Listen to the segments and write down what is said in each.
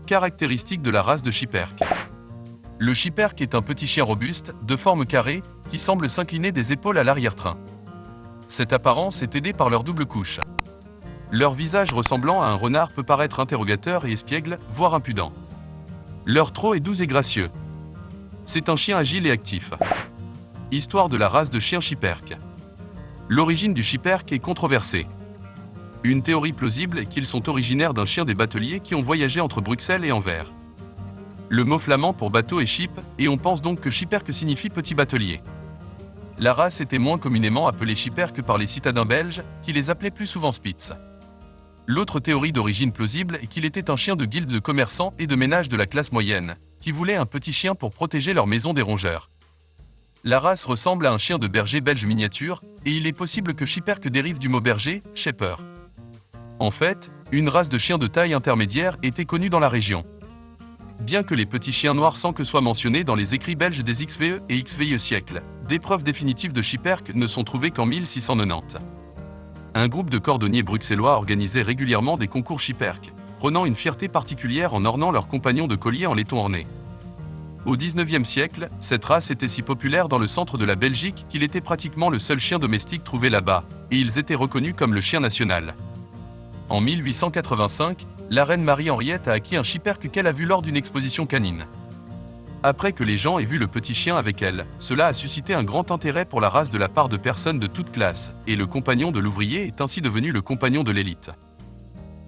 Caractéristiques de la race de Schipperke. Le Schipperke est un petit chien robuste, de forme carrée, qui semble s'incliner des épaules à l'arrière-train. Cette apparence est aidée par leur double couche. Leur visage ressemblant à un renard peut paraître interrogateur et espiègle, voire impudent. Leur trot est doux et gracieux. C'est un chien agile et actif. Histoire de la race de chien Schipperke. L'origine du Schipperke est controversée. Une théorie plausible est qu'ils sont originaires d'un chien des bateliers qui ont voyagé entre Bruxelles et Anvers. Le mot flamand pour bateau est schip, et on pense donc que Schipperke signifie petit batelier. La race était moins communément appelée Schipperke par les citadins belges, qui les appelaient plus souvent Spitz. L'autre théorie d'origine plausible est qu'il était un chien de guilde de commerçants et de ménage de la classe moyenne, qui voulaient un petit chien pour protéger leur maison des rongeurs. La race ressemble à un chien de berger belge miniature, et il est possible que Schipperke dérive du mot berger, shepherd. En fait, une race de chiens de taille intermédiaire était connue dans la région. Bien que les petits chiens noirs sans que soient mentionnés dans les écrits belges des XVE et XVIe siècles, des preuves définitives de Schipperke ne sont trouvées qu'en 1690. Un groupe de cordonniers bruxellois organisait régulièrement des concours Schipperke, prenant une fierté particulière en ornant leurs compagnons de collier en laiton orné. Au XIXe siècle, cette race était si populaire dans le centre de la Belgique qu'il était pratiquement le seul chien domestique trouvé là-bas, et ils étaient reconnus comme le chien national. En 1885, la reine Marie-Henriette a acquis un Schipperke qu'elle a vu lors d'une exposition canine. Après que les gens aient vu le petit chien avec elle, cela a suscité un grand intérêt pour la race de la part de personnes de toutes classes, et le compagnon de l'ouvrier est ainsi devenu le compagnon de l'élite.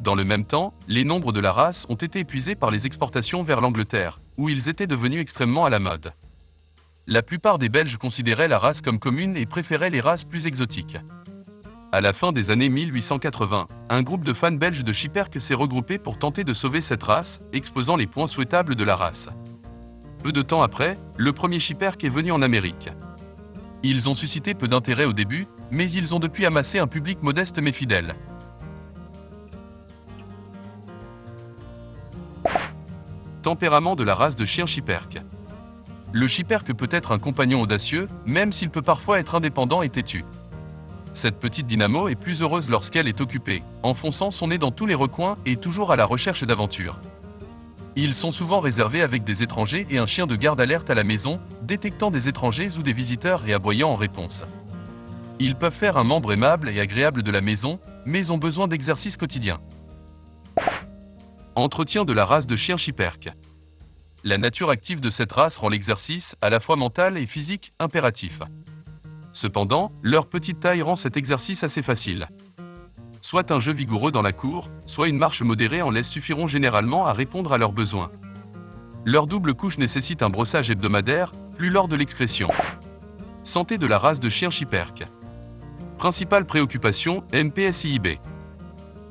Dans le même temps, les nombres de la race ont été épuisés par les exportations vers l'Angleterre, où ils étaient devenus extrêmement à la mode. La plupart des Belges considéraient la race comme commune et préféraient les races plus exotiques. À la fin des années 1880, un groupe de fans belges de Schipperke s'est regroupé pour tenter de sauver cette race, exposant les points souhaitables de la race. Peu de temps après, le premier Schipperke est venu en Amérique. Ils ont suscité peu d'intérêt au début, mais ils ont depuis amassé un public modeste mais fidèle. Tempérament de la race de chien Schipperke. Le Schipperke peut être un compagnon audacieux, même s'il peut parfois être indépendant et têtu. Cette petite dynamo est plus heureuse lorsqu'elle est occupée, enfonçant son nez dans tous les recoins et toujours à la recherche d'aventures. Ils sont souvent réservés avec des étrangers et un chien de garde alerte à la maison, détectant des étrangers ou des visiteurs et aboyant en réponse. Ils peuvent faire un membre aimable et agréable de la maison, mais ont besoin d'exercices quotidiens. Entretien de la race de chien Schipperke. La nature active de cette race rend l'exercice, à la fois mental et physique, impératif. Cependant, leur petite taille rend cet exercice assez facile. Soit un jeu vigoureux dans la cour, soit une marche modérée en laisse suffiront généralement à répondre à leurs besoins. Leur double couche nécessite un brossage hebdomadaire, plus lors de l'excrétion. Santé de la race de chien Schipperke. Principale préoccupation, MPSIIB.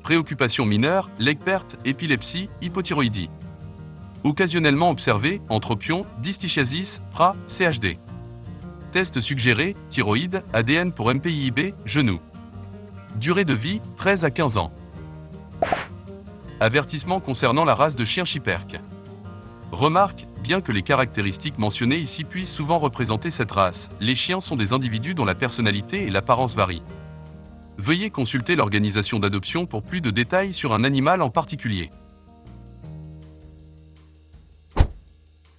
Préoccupations mineures, leg perte, épilepsie, hypothyroïdie. Occasionnellement observé, entropion, dystichiasis, PRA, CHD. Test suggéré, thyroïde, ADN pour MPIIB, genou. Durée de vie, 13 à 15 ans. Avertissement concernant la race de chien Schipperke. Remarque, bien que les caractéristiques mentionnées ici puissent souvent représenter cette race, les chiens sont des individus dont la personnalité et l'apparence varient. Veuillez consulter l'organisation d'adoption pour plus de détails sur un animal en particulier.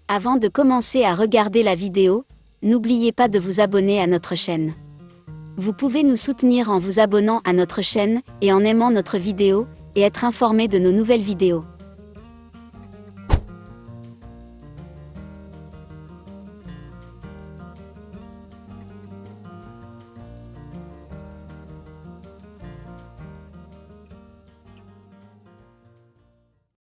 Avant de commencer à regarder la vidéo, n'oubliez pas de vous abonner à notre chaîne. Vous pouvez nous soutenir en vous abonnant à notre chaîne et en aimant notre vidéo, et être informé de nos nouvelles vidéos.